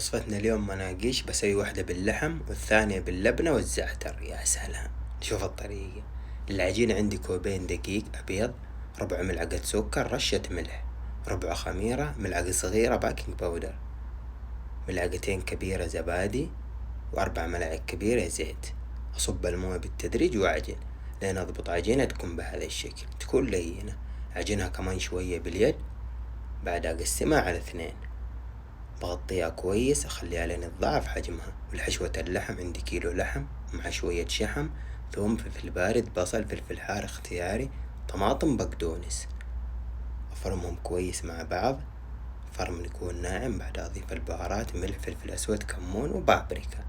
وصفتنا اليوم مناقيش، بسوي واحدة باللحم والثانية باللبنة والزعتر. يا سلام، شوف الطريقة. العجينة عندي كوبين دقيق أبيض، ربع ملعقة سكر، رشة ملح، ربع خميرة، ملعقة صغيرة باكنج باودر، ملعقتين كبيرة زبادي، وأربع ملاعق كبيرة زيت. أصب الموية بالتدريج وأعجن لين أضبط عجينة تكون بهذا الشكل، تكون لينة. أعجنها كمان شوية باليد، بعد أقسمها على 2، بغطيها كويس، أخليها لين تضاعف حجمها. والحشوة اللحم عندي كيلو لحم مع شوية شحم، ثوم، فلفل بارد، بصل، فلفل حار اختياري، طماطم، بقدونس. أفرمهم كويس مع بعض، فرم يكون ناعم. بعد أضيف البهارات، ملح، فلفل أسود، كمون، وبابريكا.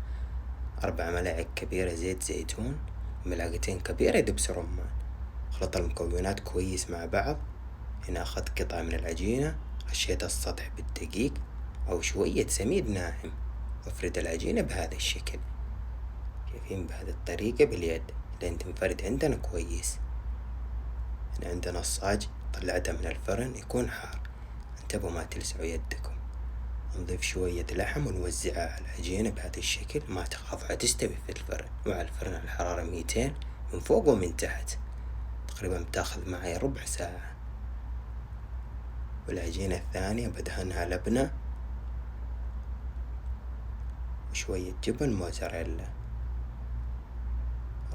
4 ملاعق كبيرة زيت زيتون، ملعقتين كبيرة دبس رمان. أخلط المكونات كويس مع بعض. هنا أخذت قطعة من العجينة، رشيت السطح بالدقيق أو شوية سميد ناعم، وافرد العجينة بهذا الشكل. شايفين؟ بهذه الطريقة باليد لين تنفرد عندنا كويس. هنا عندنا الصاج، طلعتها من الفرن يكون حار، انتبهوا ما تلسعوا يدكم. نضيف شوية لحم ونوزعها على العجينة بهذا الشكل، ما تخافوا تستوي في الفرن. وعلى الفرن على الحرارة 200 من فوق ومن تحت، تقريبا بتاخذ معي ربع ساعة. والعجينة الثانية بدهنها لبنة وشوية جبن موزاريلا،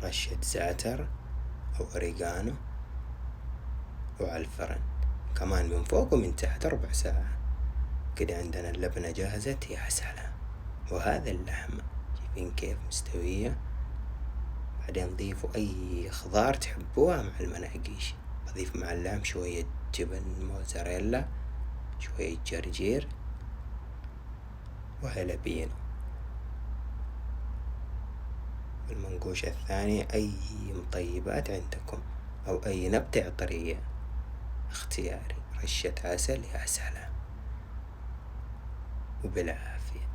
رشة زعتر أو أوريغانو، وعلى الفرن كمان من فوق ومن تحت ربع ساعة. كده عندنا اللبنة جاهزت. يا سلام، وهذا اللحمة شايفين كيف مستوية. بعدين ضيفوا أي خضار تحبوها مع المناقيش. أضيف مع اللحم شوية جبن موزاريلا، شوية جرجير، وهلبينو. والمنقوش الثاني أي مطيبات عندكم أو أي نبتة عطرية اختياري، رشة عسل. يا سلام، وبالعافية.